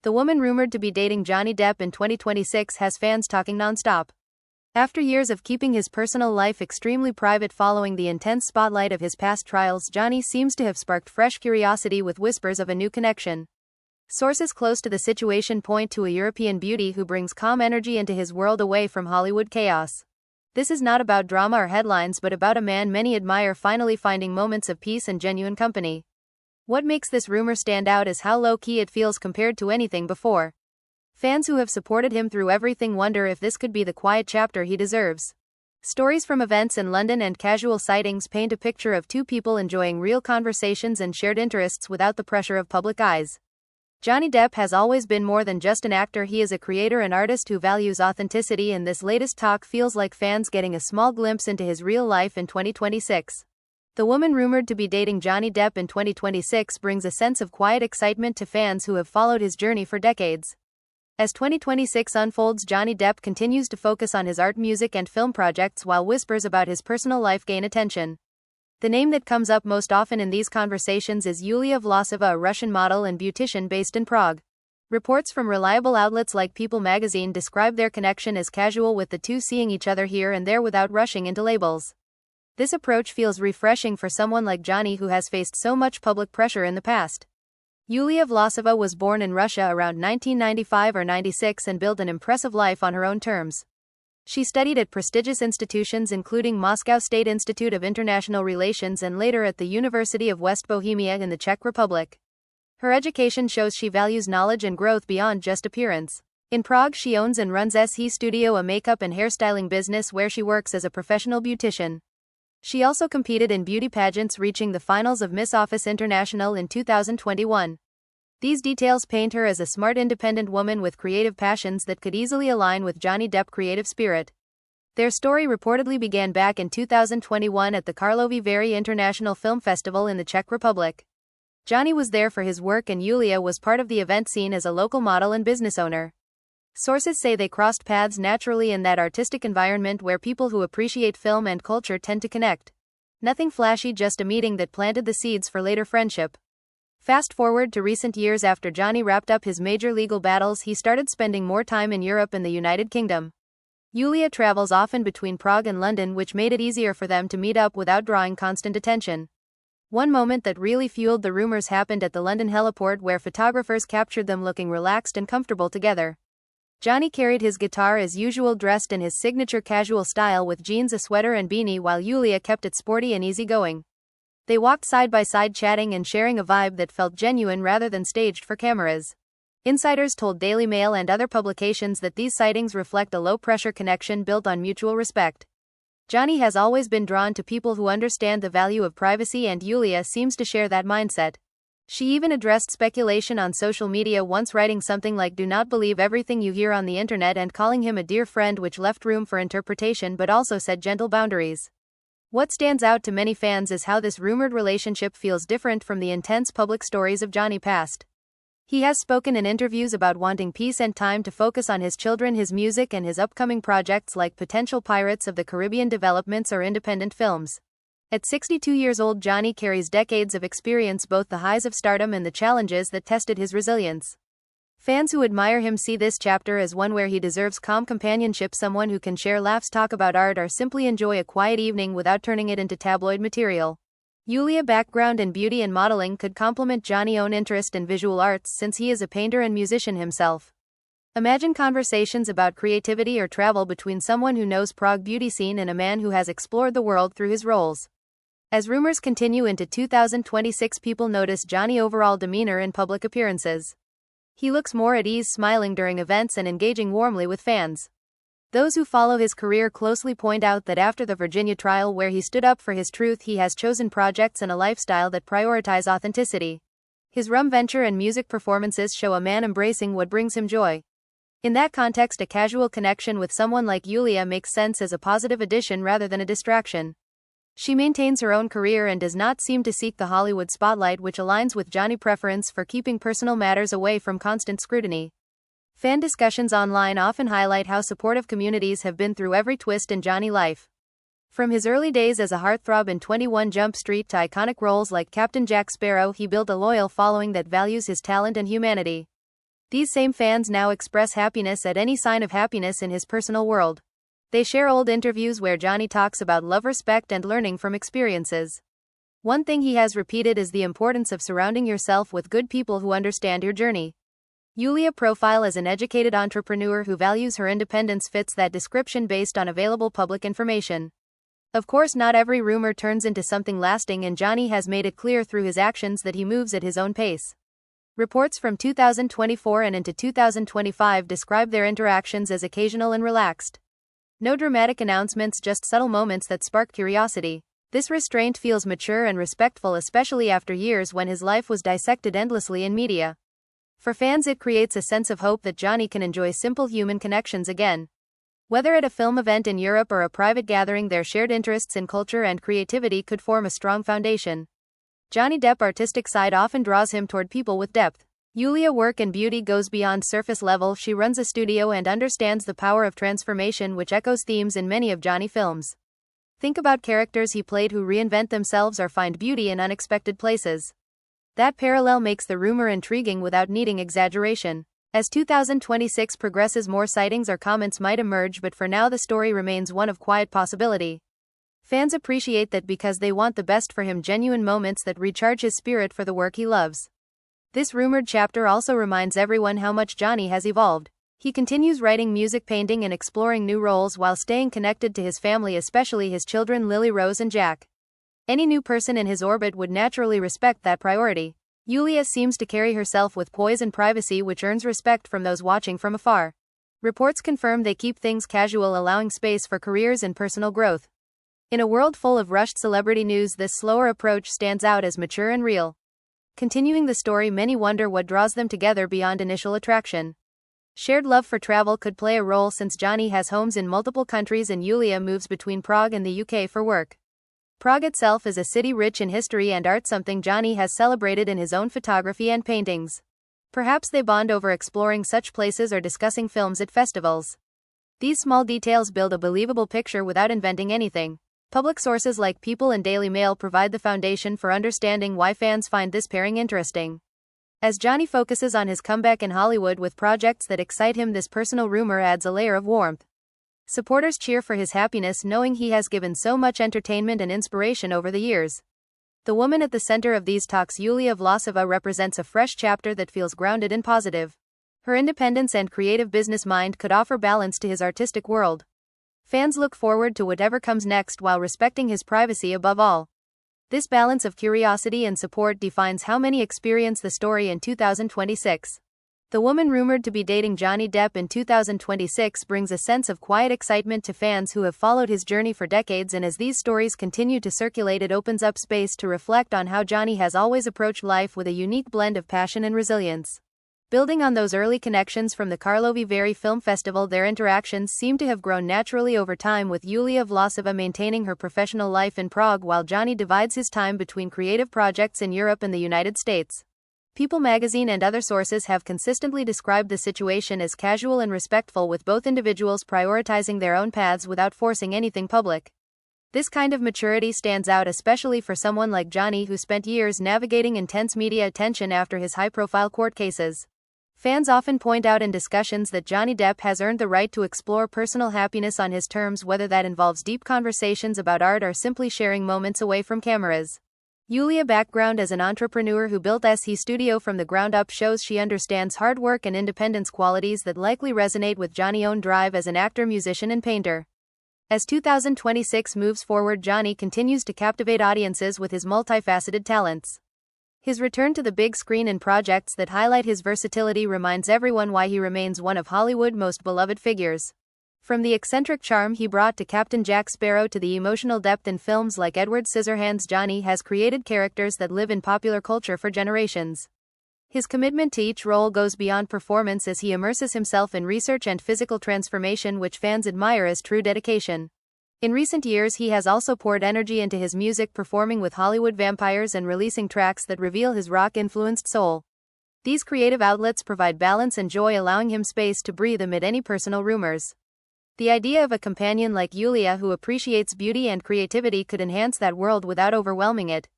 The woman rumored to be dating Johnny Depp in 2026 has fans talking nonstop. After years of keeping his personal life extremely private following the intense spotlight of his past trials, Johnny seems to have sparked fresh curiosity with whispers of a new connection. Sources close to the situation point to a European beauty who brings calm energy into his world away from Hollywood chaos. This is not about drama or headlines but about a man many admire finally finding moments of peace and genuine company. What makes this rumor stand out is how low-key it feels compared to anything before. Fans who have supported him through everything wonder if this could be the quiet chapter he deserves. Stories from events in London and casual sightings paint a picture of two people enjoying real conversations and shared interests without the pressure of public eyes. Johnny Depp has always been more than just an actor. He is a creator and artist who values authenticity, and this latest talk feels like fans getting a small glimpse into his real life in 2026. The woman rumored to be dating Johnny Depp in 2026 brings a sense of quiet excitement to fans who have followed his journey for decades. As 2026 unfolds, Johnny Depp continues to focus on his art, music, and film projects while whispers about his personal life gain attention. The name that comes up most often in these conversations is Yulia Vlova, a Russian model and beautician based in Prague. Reports from reliable outlets like People magazine describe their connection as casual, with the two seeing each other here and there without rushing into labels. This approach feels refreshing for someone like Johnny, who has faced so much public pressure in the past. Yulia Vlova was born in Russia around 1995 or 96 and built an impressive life on her own terms. She studied at prestigious institutions including Moscow State Institute of International Relations and later at the University of West Bohemia in the Czech Republic. Her education shows she values knowledge and growth beyond just appearance. In Prague, she owns and runs SE Studio, a makeup and hairstyling business where she works as a professional beautician. She also competed in beauty pageants, reaching the finals of Miss Office International in 2021. These details paint her as a smart, independent woman with creative passions that could easily align with Johnny Depp's creative spirit. Their story reportedly began back in 2021 at the Karlovy Vary International Film Festival in the Czech Republic. Johnny was there for his work and Yulia was part of the event scene as a local model and business owner. Sources say they crossed paths naturally in that artistic environment where people who appreciate film and culture tend to connect. Nothing flashy, just a meeting that planted the seeds for later friendship. Fast forward to recent years. After Johnny wrapped up his major legal battles, he started spending more time in Europe and the United Kingdom. Yulia travels often between Prague and London, which made it easier for them to meet up without drawing constant attention. One moment that really fueled the rumors happened at the London heliport, where photographers captured them looking relaxed and comfortable together. Johnny carried his guitar as usual, dressed in his signature casual style with jeans, a sweater and beanie, while Yulia kept it sporty and easygoing. They walked side by side, chatting and sharing a vibe that felt genuine rather than staged for cameras. Insiders told Daily Mail and other publications that these sightings reflect a low-pressure connection built on mutual respect. Johnny has always been drawn to people who understand the value of privacy, and Yulia seems to share that mindset. She even addressed speculation on social media, once writing something like "Do not believe everything you hear on the internet" and calling him a dear friend, which left room for interpretation but also set gentle boundaries. What stands out to many fans is how this rumored relationship feels different from the intense public stories of Johnny's past. He has spoken in interviews about wanting peace and time to focus on his children, his music, and his upcoming projects like potential Pirates of the Caribbean developments or independent films. At 62 years old, Johnny carries decades of experience, both the highs of stardom and the challenges that tested his resilience. Fans who admire him see this chapter as one where he deserves calm companionship, someone who can share laughs, talk about art, or simply enjoy a quiet evening without turning it into tabloid material. Yulia's background in beauty and modeling could complement Johnny's own interest in visual arts, since he is a painter and musician himself. Imagine conversations about creativity or travel between someone who knows Prague beauty scene and a man who has explored the world through his roles. As rumors continue into 2026, people notice Johnny's overall demeanor in public appearances. He looks more at ease, smiling during events and engaging warmly with fans. Those who follow his career closely point out that after the Virginia trial, where he stood up for his truth, he has chosen projects and a lifestyle that prioritize authenticity. His rum venture and music performances show a man embracing what brings him joy. In that context, a casual connection with someone like Yulia makes sense as a positive addition rather than a distraction. She maintains her own career and does not seem to seek the Hollywood spotlight, which aligns with Johnny's preference for keeping personal matters away from constant scrutiny. Fan discussions online often highlight how supportive communities have been through every twist in Johnny's life. From his early days as a heartthrob in 21 Jump Street to iconic roles like Captain Jack Sparrow, he built a loyal following that values his talent and humanity. These same fans now express happiness at any sign of happiness in his personal world. They share old interviews where Johnny talks about love, respect, and learning from experiences. One thing he has repeated is the importance of surrounding yourself with good people who understand your journey. Yulia's profile as an educated entrepreneur who values her independence fits that description based on available public information. Of course, not every rumor turns into something lasting, and Johnny has made it clear through his actions that he moves at his own pace. Reports from 2024 and into 2025 describe their interactions as occasional and relaxed. No dramatic announcements, just subtle moments that spark curiosity. This restraint feels mature and respectful, especially after years when his life was dissected endlessly in media. For fans, it creates a sense of hope that Johnny can enjoy simple human connections again. Whether at a film event in Europe or a private gathering, their shared interests in culture and creativity could form a strong foundation. Johnny Depp's artistic side often draws him toward people with depth. Yulia's work and beauty goes beyond surface level. She runs a studio and understands the power of transformation, which echoes themes in many of Johnny's films. Think about characters he played who reinvent themselves or find beauty in unexpected places. That parallel makes the rumor intriguing without needing exaggeration. As 2026 progresses, more sightings or comments might emerge, but for now the story remains one of quiet possibility. Fans appreciate that because they want the best for him, genuine moments that recharge his spirit for the work he loves. This rumored chapter also reminds everyone how much Johnny has evolved. He continues writing music, painting, and exploring new roles while staying connected to his family, especially his children Lily Rose and Jack. Any new person in his orbit would naturally respect that priority. Yulia seems to carry herself with poise and privacy, which earns respect from those watching from afar. Reports confirm they keep things casual, allowing space for careers and personal growth. In a world full of rushed celebrity news, this slower approach stands out as mature and real. Continuing the story, many wonder what draws them together beyond initial attraction. Shared love for travel could play a role, since Johnny has homes in multiple countries and Yulia moves between Prague and the UK for work. Prague itself is a city rich in history and art, something Johnny has celebrated in his own photography and paintings. Perhaps they bond over exploring such places or discussing films at festivals. These small details build a believable picture without inventing anything. Public sources like People and Daily Mail provide the foundation for understanding why fans find this pairing interesting. As Johnny focuses on his comeback in Hollywood with projects that excite him, this personal rumor adds a layer of warmth. Supporters cheer for his happiness, knowing he has given so much entertainment and inspiration over the years. The woman at the center of these talks, Yulia Vlova, represents a fresh chapter that feels grounded and positive. Her independence and creative business mind could offer balance to his artistic world. Fans look forward to whatever comes next while respecting his privacy above all. This balance of curiosity and support defines how many experience the story in 2026. The woman rumored to be dating Johnny Depp in 2026 brings a sense of quiet excitement to fans who have followed his journey for decades, and as these stories continue to circulate, it opens up space to reflect on how Johnny has always approached life with a unique blend of passion and resilience. Building on those early connections from the Karlovy Vary Film Festival, their interactions seem to have grown naturally over time, with Yulia Vlova maintaining her professional life in Prague while Johnny divides his time between creative projects in Europe and the United States. People magazine and other sources have consistently described the situation as casual and respectful, with both individuals prioritizing their own paths without forcing anything public. This kind of maturity stands out especially for someone like Johnny, who spent years navigating intense media attention after his high-profile court cases. Fans often point out in discussions that Johnny Depp has earned the right to explore personal happiness on his terms, whether that involves deep conversations about art or simply sharing moments away from cameras. Yulia's background as an entrepreneur who built SE Studio from the ground up shows she understands hard work and independence, qualities that likely resonate with Johnny's own drive as an actor, musician, and painter. As 2026 moves forward, Johnny continues to captivate audiences with his multifaceted talents. His return to the big screen in projects that highlight his versatility reminds everyone why he remains one of Hollywood's most beloved figures. From the eccentric charm he brought to Captain Jack Sparrow to the emotional depth in films like Edward Scissorhands, Johnny has created characters that live in popular culture for generations. His commitment to each role goes beyond performance as he immerses himself in research and physical transformation, which fans admire as true dedication. In recent years, he has also poured energy into his music, performing with Hollywood vampires and releasing tracks that reveal his rock-influenced soul. These creative outlets provide balance and joy, allowing him space to breathe amid any personal rumors. The idea of a companion like Yulia who appreciates beauty and creativity could enhance that world without overwhelming it.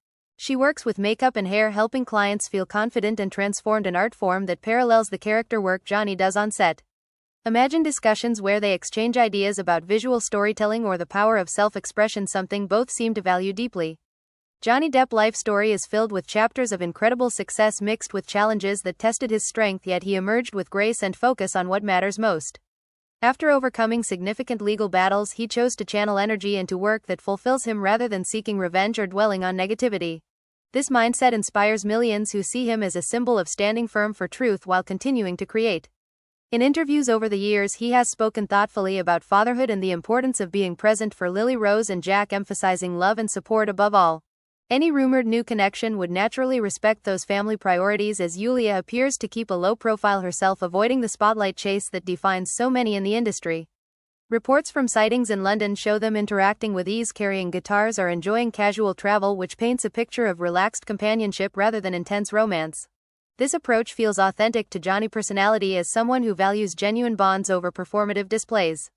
She works with makeup and hair, helping clients feel confident and transformed, an art form that parallels the character work Johnny does on set. Imagine discussions where they exchange ideas about visual storytelling or the power of self-expression, something both seem to value deeply. Johnny Depp's life story is filled with chapters of incredible success mixed with challenges that tested his strength, yet he emerged with grace and focus on what matters most. After overcoming significant legal battles, he chose to channel energy into work that fulfills him rather than seeking revenge or dwelling on negativity. This mindset inspires millions who see him as a symbol of standing firm for truth while continuing to create. In interviews over the years, he has spoken thoughtfully about fatherhood and the importance of being present for Lily Rose and Jack, emphasizing love and support above all. Any rumored new connection would naturally respect those family priorities, as Yulia appears to keep a low profile herself, avoiding the spotlight chase that defines so many in the industry. Reports from sightings in London show them interacting with ease, carrying guitars, or enjoying casual travel, which paints a picture of relaxed companionship rather than intense romance. This approach feels authentic to Johnny's personality as someone who values genuine bonds over performative displays.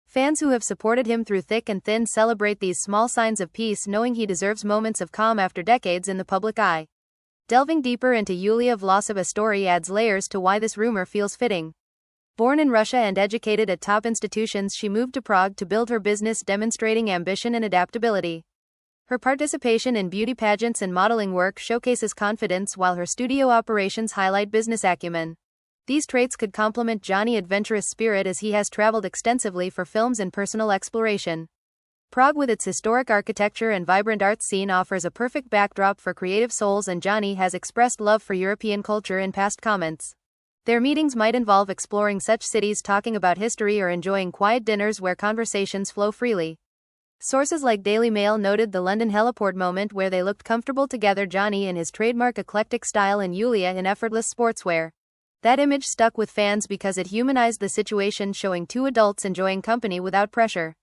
Fans who have supported him through thick and thin celebrate these small signs of peace, knowing he deserves moments of calm after decades in the public eye. Delving deeper into Yulia Vlova's story adds layers to why this rumor feels fitting. Born in Russia and educated at top institutions, she moved to Prague to build her business, demonstrating ambition and adaptability. Her participation in beauty pageants and modeling work showcases confidence, while her studio operations highlight business acumen. These traits could complement Johnny's adventurous spirit, as he has traveled extensively for films and personal exploration. Prague, with its historic architecture and vibrant art scene, offers a perfect backdrop for creative souls, and Johnny has expressed love for European culture in past comments. Their meetings might involve exploring such cities, talking about history, or enjoying quiet dinners where conversations flow freely. Sources like Daily Mail noted the London heliport moment where they looked comfortable together, Johnny in his trademark eclectic style and Yulia in effortless sportswear. That image stuck with fans because it humanized the situation, showing two adults enjoying company without pressure.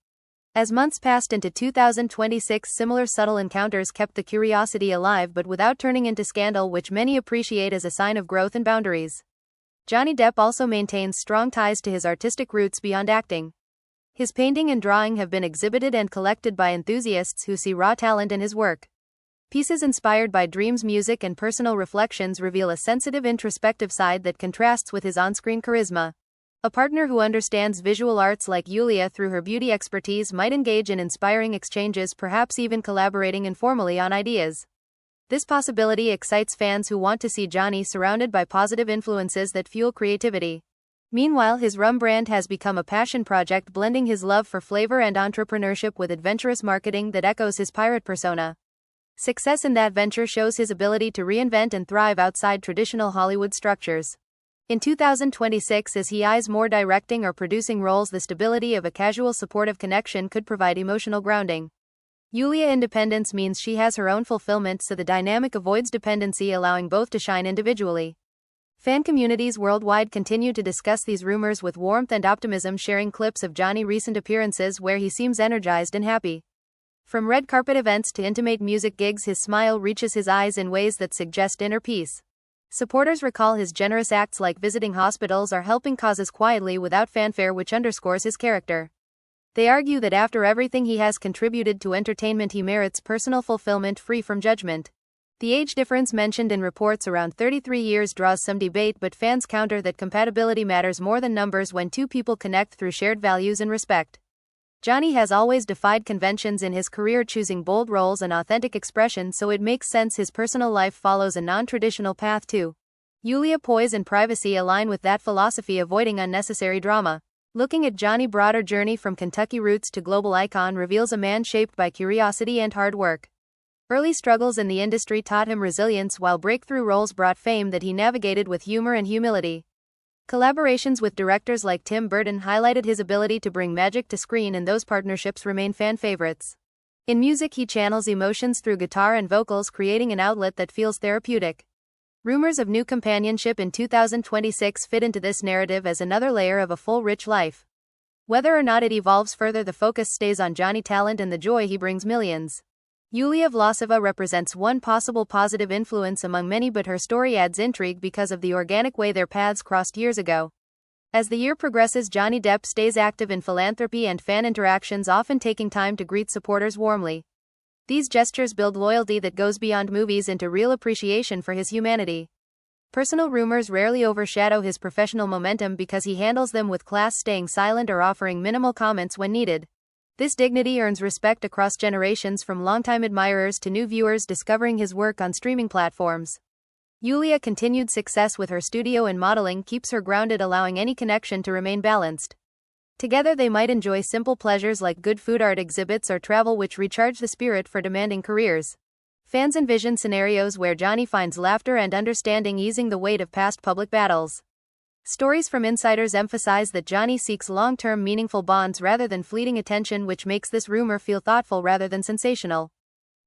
As months passed into 2026, similar subtle encounters kept the curiosity alive but without turning into scandal, which many appreciate as a sign of growth and boundaries. Johnny Depp also maintains strong ties to his artistic roots beyond acting. His painting and drawing have been exhibited and collected by enthusiasts who see raw talent in his work. Pieces inspired by dreams, music, and personal reflections reveal a sensitive, introspective side that contrasts with his on-screen charisma. A partner who understands visual arts like Yulia through her beauty expertise might engage in inspiring exchanges, perhaps even collaborating informally on ideas. This possibility excites fans who want to see Johnny surrounded by positive influences that fuel creativity. Meanwhile, his rum brand has become a passion project, blending his love for flavor and entrepreneurship with adventurous marketing that echoes his pirate persona. Success in that venture shows his ability to reinvent and thrive outside traditional Hollywood structures. In 2026, as he eyes more directing or producing roles, the stability of a casual, supportive connection could provide emotional grounding. Yulia's independence means she has her own fulfillment, so the dynamic avoids dependency, allowing both to shine individually. Fan communities worldwide continue to discuss these rumors with warmth and optimism, sharing clips of Johnny's recent appearances where he seems energized and happy. From red carpet events to intimate music gigs, his smile reaches his eyes in ways that suggest inner peace. Supporters recall his generous acts like visiting hospitals or helping causes quietly without fanfare, which underscores his character. They argue that after everything he has contributed to entertainment, he merits personal fulfillment free from judgment. The age difference mentioned in reports, around 33 years, draws some debate, but fans counter that compatibility matters more than numbers when two people connect through shared values and respect. Johnny has always defied conventions in his career, choosing bold roles and authentic expression, so it makes sense his personal life follows a non-traditional path too. Yulia's poise and privacy align with that philosophy, avoiding unnecessary drama. Looking at Johnny's broader journey from Kentucky roots to global icon reveals a man shaped by curiosity and hard work. Early struggles in the industry taught him resilience, while breakthrough roles brought fame that he navigated with humor and humility. Collaborations with directors like Tim Burton highlighted his ability to bring magic to screen, and those partnerships remain fan favorites. In music, he channels emotions through guitar and vocals, creating an outlet that feels therapeutic. Rumors of new companionship in 2026 fit into this narrative as another layer of a full, rich life. Whether or not it evolves further, the focus stays on Johnny's talent and the joy he brings millions. Yulia Vlova represents one possible positive influence among many, but her story adds intrigue because of the organic way their paths crossed years ago. As the year progresses, Johnny Depp stays active in philanthropy and fan interactions, often taking time to greet supporters warmly. These gestures build loyalty that goes beyond movies into real appreciation for his humanity. Personal rumors rarely overshadow his professional momentum because he handles them with class, staying silent or offering minimal comments when needed. This dignity earns respect across generations, from longtime admirers to new viewers discovering his work on streaming platforms. Yulia's continued success with her studio and modeling keeps her grounded, allowing any connection to remain balanced. Together they might enjoy simple pleasures like good food, art exhibits, or travel, which recharge the spirit for demanding careers. Fans envision scenarios where Johnny finds laughter and understanding, easing the weight of past public battles. Stories from insiders emphasize that Johnny seeks long-term meaningful bonds rather than fleeting attention, which makes this rumor feel thoughtful rather than sensational.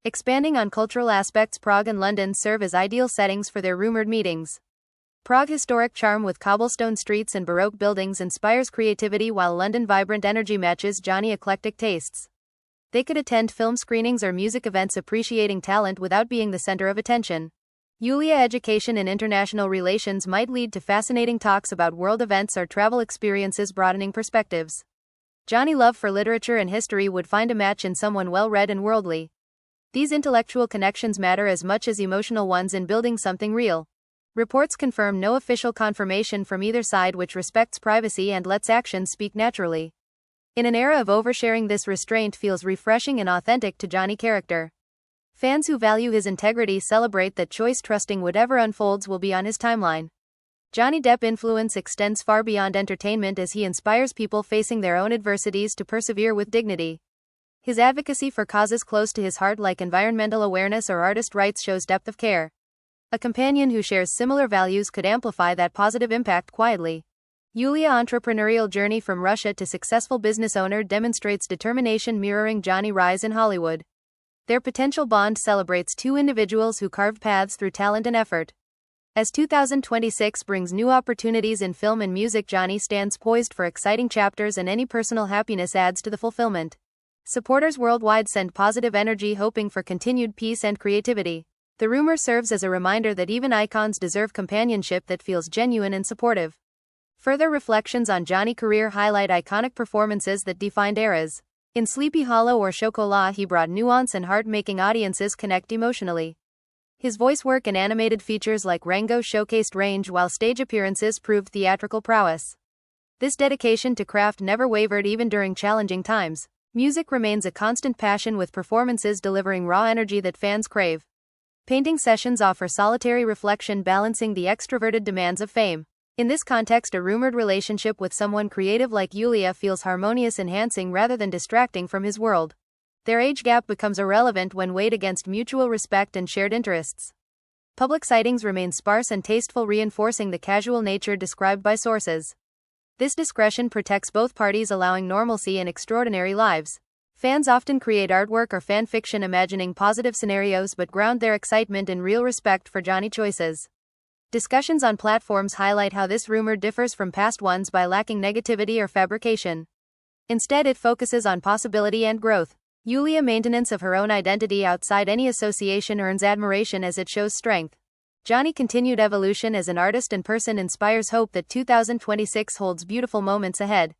Expanding on cultural aspects, Prague and London serve as ideal settings for their rumored meetings. Prague's historic charm with cobblestone streets and Baroque buildings inspires creativity, while London's vibrant energy matches Johnny's eclectic tastes. They could attend film screenings or music events, appreciating talent without being the center of attention. Yulia's education in international relations might lead to fascinating talks about world events or travel experiences, broadening perspectives. Johnny's love for literature and history would find a match in someone well-read and worldly. These intellectual connections matter as much as emotional ones in building something real. Reports confirm no official confirmation from either side, which respects privacy and lets actions speak naturally. In an era of oversharing, this restraint feels refreshing and authentic to Johnny's character. Fans who value his integrity celebrate that choice, trusting whatever unfolds will be on his timeline. Johnny Depp's influence extends far beyond entertainment as he inspires people facing their own adversities to persevere with dignity. His advocacy for causes close to his heart, like environmental awareness or artist rights, shows depth of care. A companion who shares similar values could amplify that positive impact quietly. Yulia's entrepreneurial journey from Russia to successful business owner demonstrates determination, mirroring Johnny's rise in Hollywood. Their potential bond celebrates two individuals who carved paths through talent and effort. As 2026 brings new opportunities in film and music, Johnny stands poised for exciting chapters, and any personal happiness adds to the fulfillment. Supporters worldwide send positive energy, hoping for continued peace and creativity. The rumor serves as a reminder that even icons deserve companionship that feels genuine and supportive. Further reflections on Johnny's career highlight iconic performances that defined eras. In Sleepy Hollow or Chocolat, he brought nuance and heart, making audiences connect emotionally. His voice work and animated features like Rango showcased range, while stage appearances proved theatrical prowess. This dedication to craft never wavered even during challenging times. Music remains a constant passion, with performances delivering raw energy that fans crave. Painting sessions offer solitary reflection, balancing the extroverted demands of fame. In this context, a rumored relationship with someone creative like Yulia feels harmonious, enhancing rather than distracting from his world. Their age gap becomes irrelevant when weighed against mutual respect and shared interests. Public sightings remain sparse and tasteful, reinforcing the casual nature described by sources. This discretion protects both parties, allowing normalcy in extraordinary lives. Fans often create artwork or fan fiction imagining positive scenarios but ground their excitement in real respect for Johnny's choices. Discussions on platforms highlight how this rumor differs from past ones by lacking negativity or fabrication. Instead, it focuses on possibility and growth. Yulia's maintenance of her own identity outside any association earns admiration as it shows strength. Johnny's continued evolution as an artist and person inspires hope that 2026 holds beautiful moments ahead.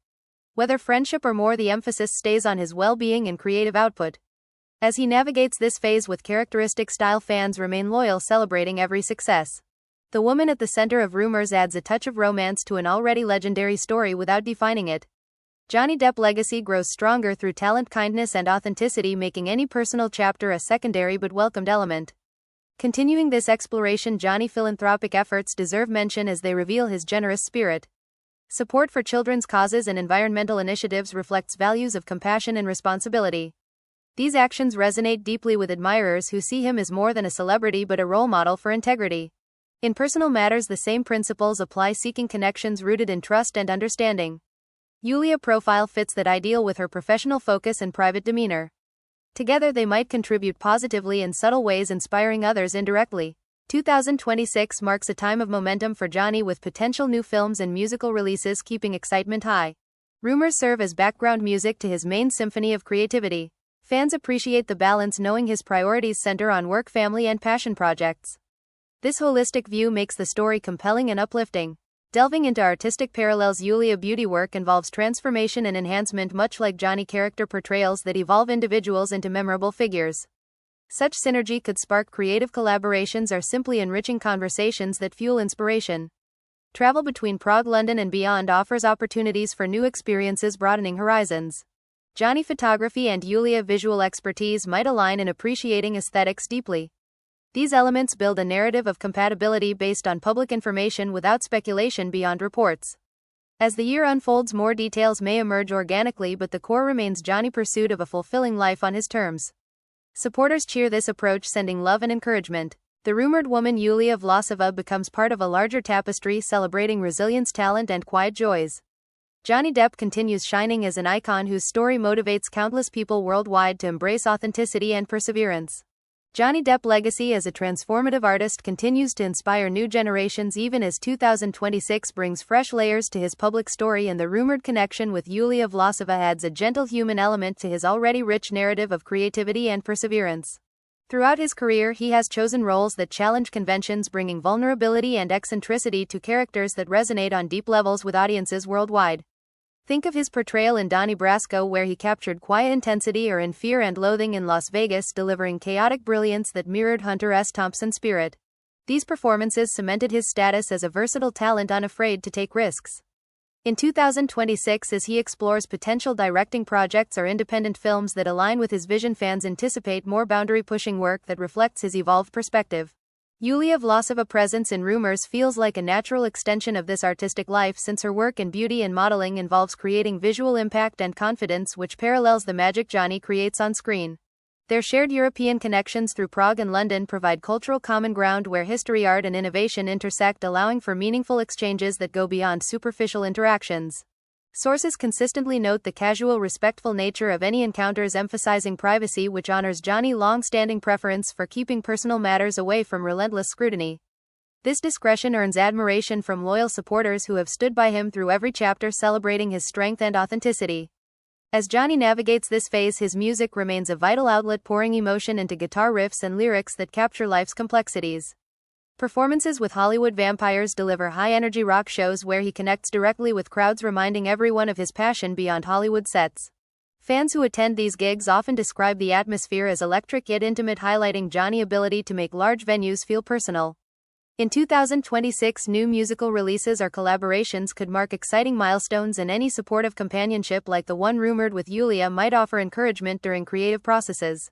Whether friendship or more, the emphasis stays on his well-being and creative output. As he navigates this phase with characteristic style, fans remain loyal, celebrating every success. The woman at the center of rumors adds a touch of romance to an already legendary story without defining it. Johnny Depp's legacy grows stronger through talent, kindness, and authenticity, making any personal chapter a secondary but welcomed element. Continuing this exploration, Johnny's philanthropic efforts deserve mention as they reveal his generous spirit. Support for children's causes and environmental initiatives reflects values of compassion and responsibility. These actions resonate deeply with admirers who see him as more than a celebrity but a role model for integrity. In personal matters, the same principles apply, seeking connections rooted in trust and understanding. Yulia's profile fits that ideal with her professional focus and private demeanor. Together they might contribute positively in subtle ways, inspiring others indirectly. 2026 marks a time of momentum for Johnny, with potential new films and musical releases keeping excitement high. Rumors serve as background music to his main symphony of creativity. Fans appreciate the balance, knowing his priorities center on work, family, and passion projects. This holistic view makes the story compelling and uplifting. Delving into artistic parallels, Yulia's beauty work involves transformation and enhancement, much like Johnny's character portrayals that evolve individuals into memorable figures. Such synergy could spark creative collaborations or simply enriching conversations that fuel inspiration. Travel between Prague, London, and beyond offers opportunities for new experiences, broadening horizons. Johnny photography and Yulia visual expertise might align in appreciating aesthetics deeply. These elements build a narrative of compatibility based on public information without speculation beyond reports. As the year unfolds, more details may emerge organically, but the core remains Johnny's pursuit of a fulfilling life on his terms. Supporters cheer this approach, sending love and encouragement. The rumored woman Yulia Vlova becomes part of a larger tapestry celebrating resilience, talent, and quiet joys. Johnny Depp continues shining as an icon whose story motivates countless people worldwide to embrace authenticity and perseverance. Johnny Depp's legacy as a transformative artist continues to inspire new generations even as 2026 brings fresh layers to his public story, and the rumored connection with Yulia Vlova adds a gentle human element to his already rich narrative of creativity and perseverance. Throughout his career, he has chosen roles that challenge conventions, bringing vulnerability and eccentricity to characters that resonate on deep levels with audiences worldwide. Think of his portrayal in Donnie Brasco, where he captured quiet intensity, or in Fear and Loathing in Las Vegas, delivering chaotic brilliance that mirrored Hunter S. Thompson's spirit. These performances cemented his status as a versatile talent unafraid to take risks. In 2026, as he explores potential directing projects or independent films that align with his vision, fans anticipate more boundary-pushing work that reflects his evolved perspective. Yulia Vlova's presence in rumors feels like a natural extension of this artistic life, since her work in beauty and modeling involves creating visual impact and confidence, which parallels the magic Johnny creates on screen. Their shared European connections through Prague and London provide cultural common ground where history, art, and innovation intersect, allowing for meaningful exchanges that go beyond superficial interactions. Sources consistently note the casual, respectful nature of any encounters, emphasizing privacy, which honors Johnny's long-standing preference for keeping personal matters away from relentless scrutiny. This discretion earns admiration from loyal supporters who have stood by him through every chapter, celebrating his strength and authenticity. As Johnny navigates this phase, his music remains a vital outlet, pouring emotion into guitar riffs and lyrics that capture life's complexities. Performances with Hollywood vampires deliver high-energy rock shows where he connects directly with crowds, reminding everyone of his passion beyond Hollywood sets. Fans who attend these gigs often describe the atmosphere as electric yet intimate, highlighting Johnny's ability to make large venues feel personal. In 2026, new musical releases or collaborations could mark exciting milestones, and any supportive companionship like the one rumored with Yulia might offer encouragement during creative processes.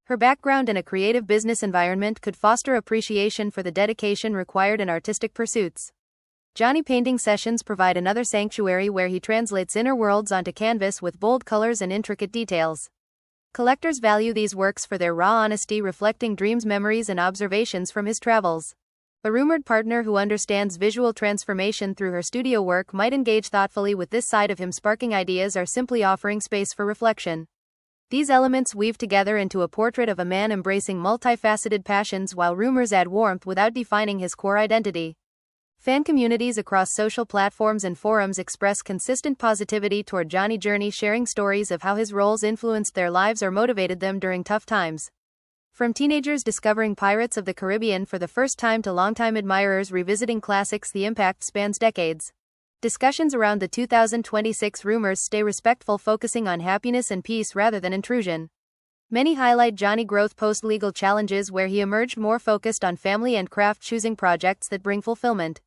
Her background in a creative business environment could foster appreciation for the dedication required in artistic pursuits. Johnny painting sessions provide another sanctuary where he translates inner worlds onto canvas with bold colors and intricate details. Collectors value these works for their raw honesty, reflecting dreams, memories, and observations from his travels. A rumored partner who understands visual transformation through her studio work might engage thoughtfully with this side of him, sparking ideas or simply offering space for reflection. These elements weave together into a portrait of a man embracing multifaceted passions, while rumors add warmth without defining his core identity. Fan communities across social platforms and forums express consistent positivity toward Johnny's journey, sharing stories of how his roles influenced their lives or motivated them during tough times. From teenagers discovering Pirates of the Caribbean for the first time to longtime admirers revisiting classics, the impact spans decades. Discussions around the 2026 rumors stay respectful, focusing on happiness and peace rather than intrusion. Many highlight Johnny's growth post-legal challenges, where he emerged more focused on family and craft, choosing projects that bring fulfillment.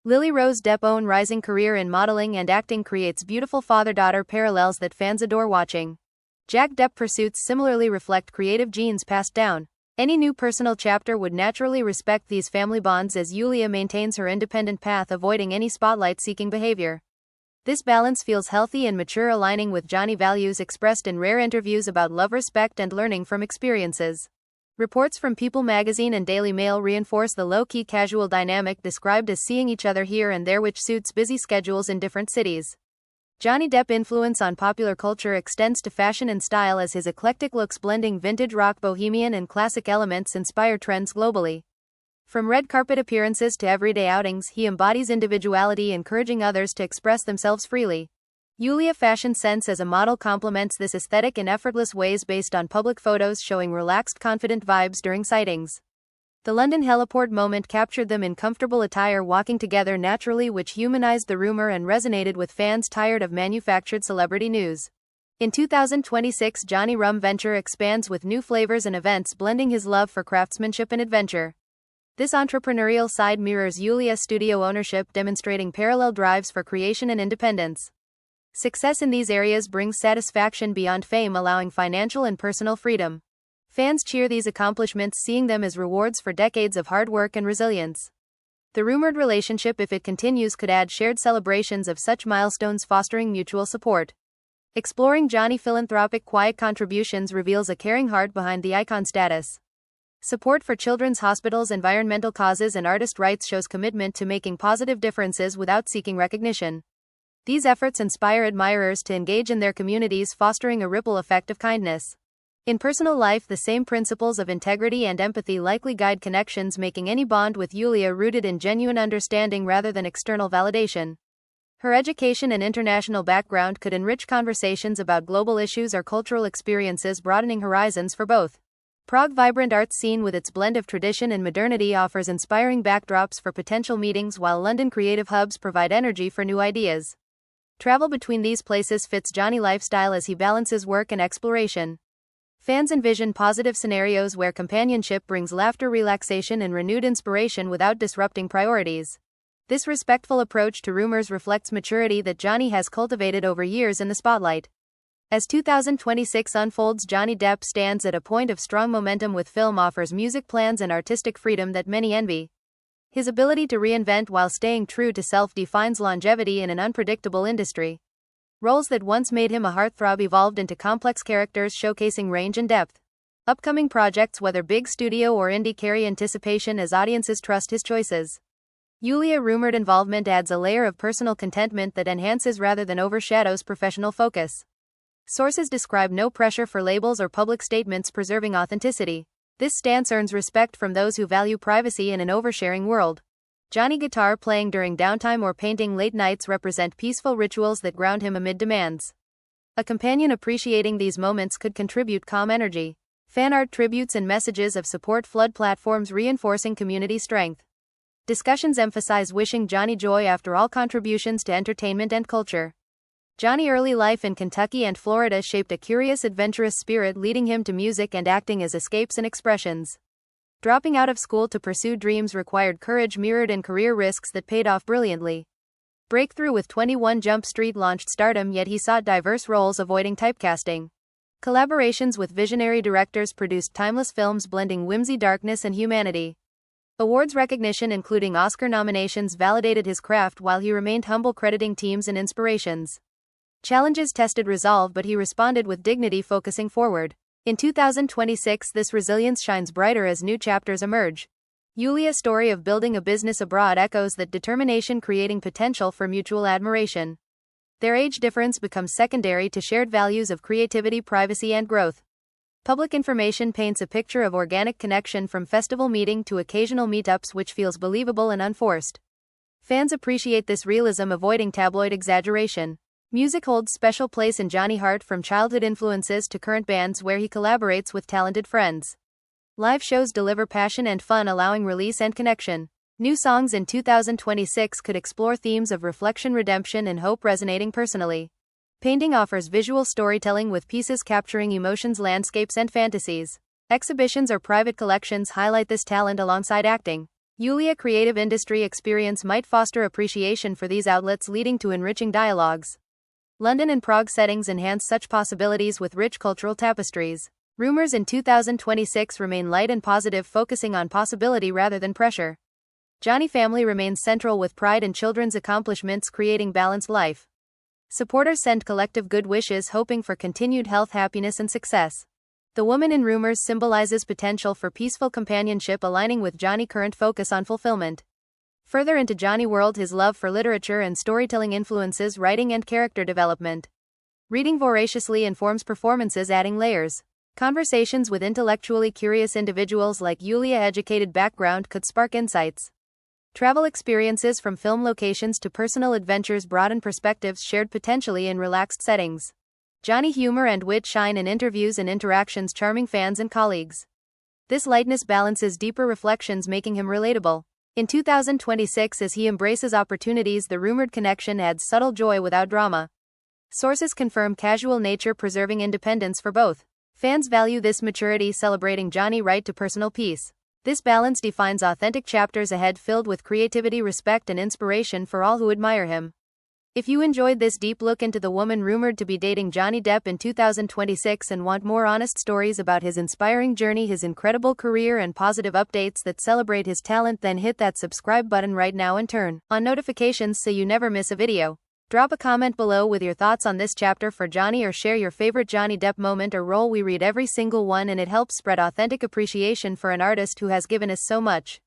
Lily Rose Depp's own rising career in modeling and acting creates beautiful father-daughter parallels that fans adore watching. Jack Depp pursuits similarly reflect creative genes passed down. Any new personal chapter would naturally respect these family bonds, as Yulia maintains her independent path, avoiding any spotlight-seeking behavior. This balance feels healthy and mature, aligning with Johnny's values expressed in rare interviews about love, respect, and learning from experiences. Reports from People magazine and Daily Mail reinforce the low-key casual dynamic described as seeing each other here and there, which suits busy schedules in different cities. Johnny Depp's influence on popular culture extends to fashion and style, as his eclectic looks blending vintage, rock, bohemian, and classic elements inspire trends globally. From red carpet appearances to everyday outings, he embodies individuality, encouraging others to express themselves freely. Yulia's fashion sense as a model complements this aesthetic in effortless ways, based on public photos showing relaxed, confident vibes during sightings. The London heliport moment captured them in comfortable attire, walking together naturally, which humanized the rumor and resonated with fans tired of manufactured celebrity news. In 2026, Johnny Rum Venture expands with new flavors and events, blending his love for craftsmanship and adventure. This entrepreneurial side mirrors Yulia's studio ownership, demonstrating parallel drives for creation and independence. Success in these areas brings satisfaction beyond fame, allowing financial and personal freedom. Fans cheer these accomplishments, seeing them as rewards for decades of hard work and resilience. The rumored relationship, if it continues, could add shared celebrations of such milestones, fostering mutual support. Exploring Johnny's philanthropic quiet contributions reveals a caring heart behind the icon status. Support for children's hospitals, environmental causes, and artist rights shows commitment to making positive differences without seeking recognition. These efforts inspire admirers to engage in their communities, fostering a ripple effect of kindness. In personal life, the same principles of integrity and empathy likely guide connections, making any bond with Yulia rooted in genuine understanding rather than external validation. Her education and international background could enrich conversations about global issues or cultural experiences, broadening horizons for both. Prague's vibrant art scene with its blend of tradition and modernity offers inspiring backdrops for potential meetings, while London creative hubs provide energy for new ideas. Travel between these places fits Johnny's lifestyle as he balances work and exploration. Fans envision positive scenarios where companionship brings laughter, relaxation, and renewed inspiration without disrupting priorities. This respectful approach to rumors reflects maturity that Johnny has cultivated over years in the spotlight. As 2026 unfolds, Johnny Depp stands at a point of strong momentum, with film offers music plans and artistic freedom that many envy. His ability to reinvent while staying true to self defines longevity in an unpredictable industry. Roles that once made him a heartthrob evolved into complex characters, showcasing range and depth. Upcoming projects, whether big studio or indie, carry anticipation as audiences trust his choices. Yulia's rumored involvement adds a layer of personal contentment that enhances rather than overshadows professional focus. Sources describe no pressure for labels or public statements, preserving authenticity. This stance earns respect from those who value privacy in an oversharing world. Johnny guitar playing during downtime or painting late nights represent peaceful rituals that ground him amid demands. A companion appreciating these moments could contribute calm energy. Fan art tributes and messages of support flood platforms, reinforcing community strength. Discussions emphasize wishing Johnny joy after all contributions to entertainment and culture. Johnny's early life in Kentucky and Florida shaped a curious, adventurous spirit, leading him to music and acting as escapes and expressions. Dropping out of school to pursue dreams required courage mirrored in career risks that paid off brilliantly. Breakthrough with 21 Jump Street launched stardom, yet he sought diverse roles, avoiding typecasting. Collaborations with visionary directors produced timeless films, blending whimsy, darkness, and humanity. Awards recognition, including Oscar nominations, validated his craft, while he remained humble, crediting teams and inspirations. Challenges tested resolve, but he responded with dignity, focusing forward. In 2026, this resilience shines brighter as new chapters emerge. Yulia's story of building a business abroad echoes that determination, creating potential for mutual admiration. Their age difference becomes secondary to shared values of creativity, privacy, and growth. Public information paints a picture of organic connection, from festival meeting to occasional meetups, which feels believable and unforced. Fans appreciate this realism, avoiding tabloid exaggeration. Music holds special place in Johnny's heart, from childhood influences to current bands where he collaborates with talented friends. Live shows deliver passion and fun, allowing release and connection. New songs in 2026 could explore themes of reflection, redemption, and hope, resonating personally. Painting offers visual storytelling, with pieces capturing emotions, landscapes, and fantasies. Exhibitions or private collections highlight this talent alongside acting. Yulia's creative industry experience might foster appreciation for these outlets, leading to enriching dialogues. London and Prague settings enhance such possibilities with rich cultural tapestries. Rumors in 2026 remain light and positive, focusing on possibility rather than pressure. Johnny's family remains central, with pride in children's accomplishments, creating balanced life. Supporters send collective good wishes, hoping for continued health, happiness, and success. The woman in rumors symbolizes potential for peaceful companionship, aligning with Johnny's current focus on fulfillment. Further into Johnny's world, his love for literature and storytelling influences writing and character development. Reading voraciously informs performances, adding layers. Conversations with intellectually curious individuals like Yulia's educated background could spark insights. Travel experiences, from film locations to personal adventures, broaden perspectives, shared potentially in relaxed settings. Johnny's humor and wit shine in interviews and interactions, charming fans and colleagues. This lightness balances deeper reflections, making him relatable. In 2026, as he embraces opportunities, the rumored connection adds subtle joy without drama. Sources confirm casual nature preserving independence for both. Fans value this maturity, celebrating Johnny's right to personal peace. This balance defines authentic chapters ahead, filled with creativity, respect, and inspiration for all who admire him. If you enjoyed this deep look into the woman rumored to be dating Johnny Depp in 2026 and want more honest stories about his inspiring journey, his incredible career, and positive updates that celebrate his talent, then hit that subscribe button right now and turn on notifications so you never miss a video. Drop a comment below with your thoughts on this chapter for Johnny, or share your favorite Johnny Depp moment or role. We read every single one, and it helps spread authentic appreciation for an artist who has given us so much.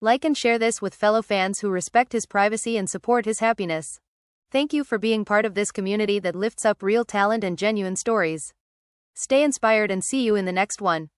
Like and share this with fellow fans who respect his privacy and support his happiness. Thank you for being part of this community that lifts up real talent and genuine stories. Stay inspired and see you in the next one.